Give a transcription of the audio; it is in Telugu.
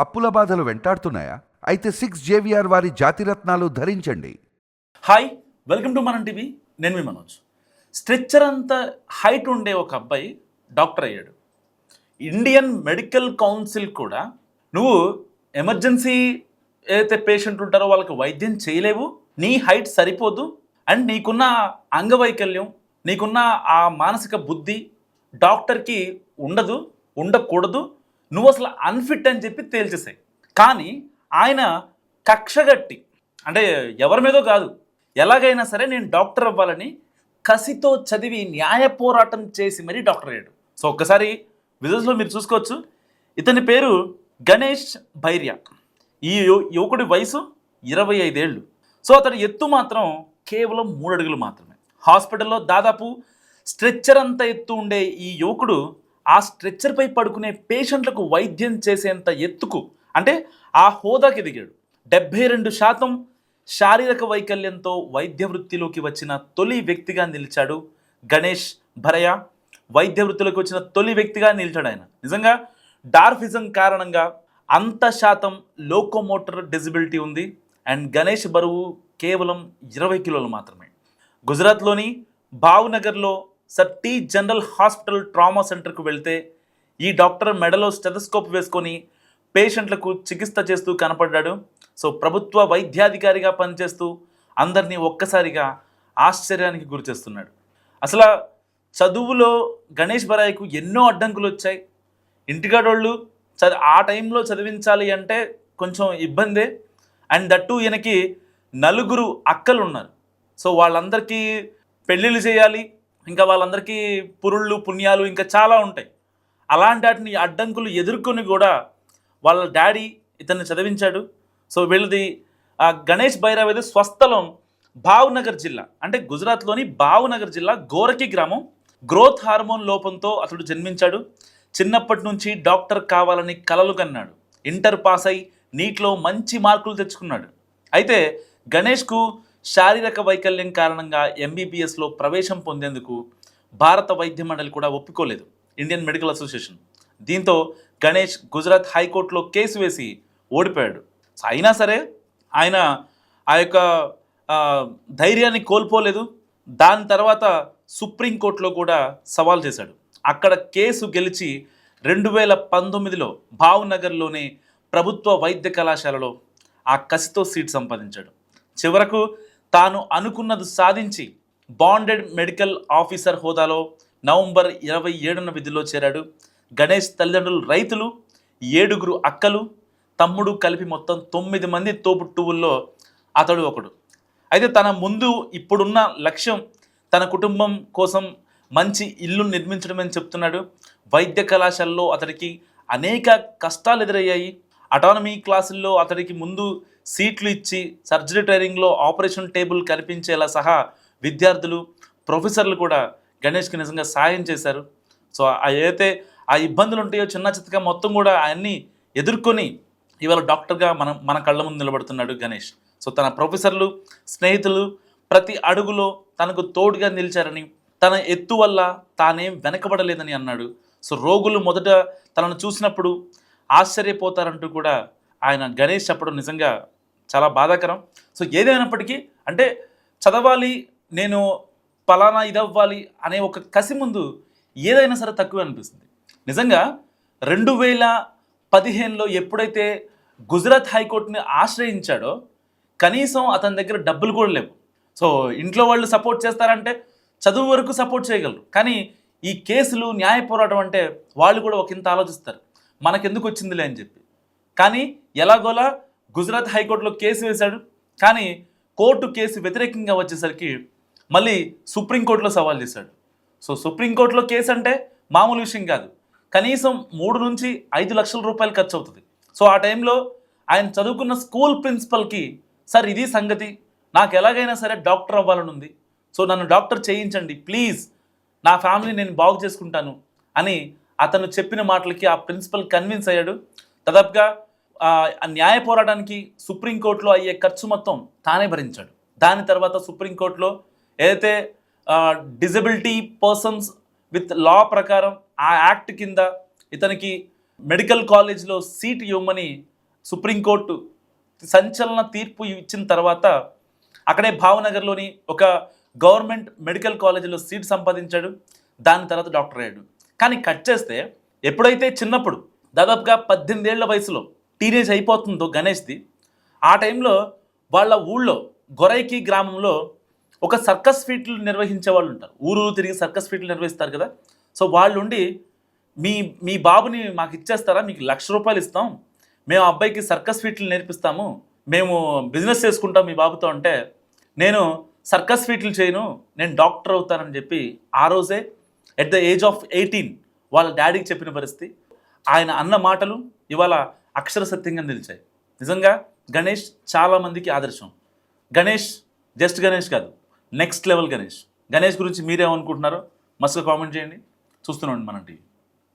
అప్పుల బాధలు వెంటాడుతున్నాయా? అయితే 6 JVR వారి జాతిరత్నాలు ధరించండి. హాయ్, వెల్కమ్ టు మనం టీవీ. నేను మీ మనోజ్. స్ట్రెచ్చర్ అంత హైట్ ఉండే ఒక అబ్బాయి డాక్టర్ అయ్యాడు. ఇండియన్ మెడికల్ కౌన్సిల్ కూడా నువ్వు ఎమర్జెన్సీ ఏదైతే పేషెంట్ ఉంటారో వాళ్ళకి వైద్యం చేయలేవు, నీ హైట్ సరిపోదు, అండ్ నీకున్న అంగవైకల్యం, నీకున్న ఆ మానసిక బుద్ధి డాక్టర్కి ఉండదు, ఉండకూడదు, నువ్వు అసలు అన్ఫిట్ అని చెప్పి తేల్చేసాయి. కానీ ఆయన కక్షగట్టి, అంటే ఎవరి మీదో కాదు, ఎలాగైనా సరే నేను డాక్టర్ అవ్వాలని కసితో చదివి న్యాయ పోరాటం చేసి మరీ డాక్టర్ అయ్యాడు. సో ఒక్కసారి విజువల్స్లో మీరు చూసుకోవచ్చు. ఇతని పేరు గణేష్ భైర్య. ఈ యువకుడి వయసు 25 ఏళ్ళు. సో అతడి ఎత్తు మాత్రం కేవలం 3 అడుగులు మాత్రమే. హాస్పిటల్లో దాదాపు స్ట్రెచ్చర్ అంత ఎత్తు ఉండే ఈ యువకుడు ఆ స్ట్రెచ్చర్పై పడుకునే పేషెంట్లకు వైద్యం చేసేంత ఎత్తుకు, అంటే ఆ హోదాకి దిగాడు. 72% శారీరక వైకల్యంతో వైద్య వృత్తిలోకి వచ్చిన తొలి వ్యక్తిగా నిలిచాడు గణేష్ భరయ. వైద్య వృత్తిలోకి వచ్చిన తొలి వ్యక్తిగా నిలిచాడు ఆయన. నిజంగా డార్ఫిజం కారణంగా అంత శాతం లోకోమోటర్ డిజబిలిటీ ఉంది. అండ్ గణేష్ బరువు కేవలం 20 కిలోలు మాత్రమే. గుజరాత్లోని భావ్నగర్లో sir T general hospital trauma సెంటర్కు వెళ్తే ఈ డాక్టర్ మెడలో స్టెథోస్కోప్ వేసుకొని పేషెంట్లకు చికిత్స చేస్తూ కనపడ్డాడు. సో ప్రభుత్వ వైద్యాధికారిగా పనిచేస్తూ అందరినీ ఒక్కసారిగా ఆశ్చర్యానికి గురి చేస్తున్నాడు. అసలు చదువులో గణేష్ భరాయ్కు ఎన్నో అడ్డంకులు వచ్చాయి. ఇంటికాడోళ్ళు ఆ టైంలో చదివించాలి అంటే కొంచెం ఇబ్బందే. అండ్ దట్టు ఈయనకి 4 అక్కలు ఉన్నారు. సో వాళ్ళందరికీ పెళ్ళిళ్ళు చేయాలి, ఇంకా వాళ్ళందరికీ పురుళ్ళు పుణ్యాలు ఇంకా చాలా ఉంటాయి. అలాంటి వాటిని అడ్డంకులు ఎదుర్కొని కూడా వాళ్ళ డాడీ ఇతన్ని చదివించాడు. సో వీళ్ళది గణేష్ భైరవేది స్వస్థలం భావ్నగర్ జిల్లా, అంటే గుజరాత్లోని భావ్నగర్ జిల్లా గోరకి గ్రామం. గ్రోత్ హార్మోన్ లోపంతో అతడు జన్మించాడు. చిన్నప్పటి నుంచి డాక్టర్ కావాలని కలలు కన్నాడు. ఇంటర్ పాస్ అయి నీట్లో మంచి మార్కులు తెచ్చుకున్నాడు. అయితే గణేష్కు శారీరక వైకల్యం కారణంగా MBBSలో ప్రవేశం పొందేందుకు భారత వైద్య మండలి కూడా ఒప్పుకోలేదు, ఇండియన్ మెడికల్ అసోసియేషన్. దీంతో గణేష్ గుజరాత్ హైకోర్టులో కేసు వేసి ఓడిపోయాడు. అయినా సరే ఆయన ఆ యొక్క ధైర్యాన్ని కోల్పోలేదు. దాని తర్వాత సుప్రీంకోర్టులో కూడా సవాల్ చేశాడు. అక్కడ కేసు గెలిచి 2019లో భావ్నగర్లోనే ప్రభుత్వ వైద్య కళాశాలలో ఆ కసితో సీట్ సంపాదించాడు. చివరకు తాను అనుకున్నది సాధించి బాండెడ్ మెడికల్ ఆఫీసర్ హోదాలో నవంబర్ 27న విధుల్లో చేరాడు. గణేష్ తల్లిదండ్రులు రైతులు, 7 అక్కలు, తమ్ముడు కలిపి మొత్తం 9 మంది తోబుట్టువుల్లో అతడు ఒకడు. అయితే తన ముందు ఇప్పుడున్న లక్ష్యం తన కుటుంబం కోసం మంచి ఇల్లు నిర్మించడమని చెప్తున్నాడు. వైద్య కళాశాలలో అతడికి అనేక కష్టాలు ఎదురయ్యాయి. అటానమీ క్లాసుల్లో అతడికి ముందు సీట్లు ఇచ్చి సర్జరీ ట్రైనింగ్లో ఆపరేషన్ టేబుల్ కనిపించేలా సహా విద్యార్థులు, ప్రొఫెసర్లు కూడా గణేష్కి నిజంగా సాయం చేశారు. సో ఏదైతే ఆ ఇబ్బందులు ఉంటాయో చిన్న చిత్తగా మొత్తం కూడా ఆయన్ని ఎదుర్కొని ఇవాళ డాక్టర్గా మన కళ్ళ ముందు నిలబడుతున్నాడు గణేష్. సో తన ప్రొఫెసర్లు, స్నేహితులు ప్రతి అడుగులో తనకు తోడుగా నిలిచారని, తన ఎత్తు వల్ల తానేం వెనకబడలేదని అన్నాడు. సో రోగులు మొదట తనను చూసినప్పుడు ఆశ్చర్యపోతారంటూ కూడా ఆయన గణేష్ చెప్పడం నిజంగా చాలా బాధాకరం. సో ఏదైనప్పటికీ అంటే చదవాలి, నేను పలానా ఇదవ్వాలి అనే ఒక కసి ముందు ఏదైనా సరే తక్కువ అనిపిస్తుంది. నిజంగా 2015లో ఎప్పుడైతే గుజరాత్ హైకోర్టుని ఆశ్రయించాడో కనీసం అతని దగ్గర డబ్బులు కూడా లేవు. సో ఇంట్లో వాళ్ళు సపోర్ట్ చేస్తారంటే చదువు వరకు సపోర్ట్ చేయగలరు, కానీ ఈ కేసులు న్యాయ పోరాటం అంటే వాళ్ళు కూడా ఒకంత ఆలోచిస్తారు, మనకెందుకు వచ్చిందిలే అని చెప్పి. కానీ ఎలాగోలా గుజరాత్ హైకోర్టులో కేసు వేశాడు. కానీ కోర్టు కేసు వ్యతిరేకంగా వచ్చేసరికి మళ్ళీ సుప్రీంకోర్టులో సవాల్ చేశాడు. సో సుప్రీంకోర్టులో కేసు అంటే మామూలు విషయం కాదు, కనీసం 3 నుంచి 5 లక్షల రూపాయలు ఖర్చు అవుతుంది. సో ఆ టైంలో ఆయన చదువుకున్న స్కూల్ ప్రిన్సిపల్కి, సార్ ఇది సంగతి, నాకు ఎలాగైనా సరే డాక్టర్ అవ్వాలని ఉంది, సో నన్ను డాక్టర్ చేయించండి ప్లీజ్, నా ఫ్యామిలీ నేను బాగు చేసుకుంటాను అని అతను చెప్పిన మాటలకి ఆ ప్రిన్సిపల్ కన్విన్స్ అయ్యాడు. దాదాపుగా న్యాయ పోరాటానికి సుప్రీంకోర్టులో అయ్యే ఖర్చు మొత్తం తానే భరించాడు. దాని తర్వాత సుప్రీంకోర్టులో ఏదైతే డిజబిలిటీ పర్సన్స్ విత్ లా ప్రకారం ఆ యాక్ట్ కింద ఇతనికి మెడికల్ కాలేజ్లో సీట్ ఇవ్వమని సుప్రీంకోర్టు సంచలన తీర్పు ఇచ్చిన తర్వాత అక్కడే భావనగర్లోని ఒక గవర్నమెంట్ మెడికల్ కాలేజీలో సీట్ సంపాదించాడు. దాని తర్వాత డాక్టర్ అయ్యాడు. కానీ కట్ చేస్తే ఎప్పుడైతే చిన్నప్పుడు దాదాపుగా 18 ఏళ్ల వయసులో టీనేజ్ అయిపోతుందో గణేష్ది, ఆ టైంలో వాళ్ళ ఊళ్ళో గొరైకి గ్రామంలో ఒక సర్కస్ ఫీట్లు నిర్వహించే వాళ్ళు ఉంటారు. ఊరు తిరిగి సర్కస్ ఫీట్లు నిర్వహిస్తారు కదా. సో వాళ్ళు ఉండి మీ బాబుని మాకు ఇచ్చేస్తారా, మీకు ₹1,00,000 ఇస్తాం, మేము అబ్బాయికి సర్కస్ ఫీట్లు నేర్పిస్తాము, మేము బిజినెస్ చేసుకుంటాం మీ బాబుతో అంటే, నేను సర్కస్ ఫీట్లు చేయను, నేను డాక్టర్ అవుతానని చెప్పి ఆ రోజే ఎట్ ద ఏజ్ ఆఫ్ 18 వాళ్ళ డాడీకి చెప్పిన పరిస్థితి. ఆయన అన్న మాటలు ఇవాళ అక్షర సత్యంగా నిలిచాయి. నిజంగా గణేష్ చాలామందికి ఆదర్శం. గణేష్ జస్ట్ గణేష్ కాదు, నెక్స్ట్ లెవెల్ గణేష్. గణేష్ గురించి మీరేమనుకుంటున్నారో మస్తుగా కామెంట్ చేయండి. చూస్తున్నాండి మనం టీవీ.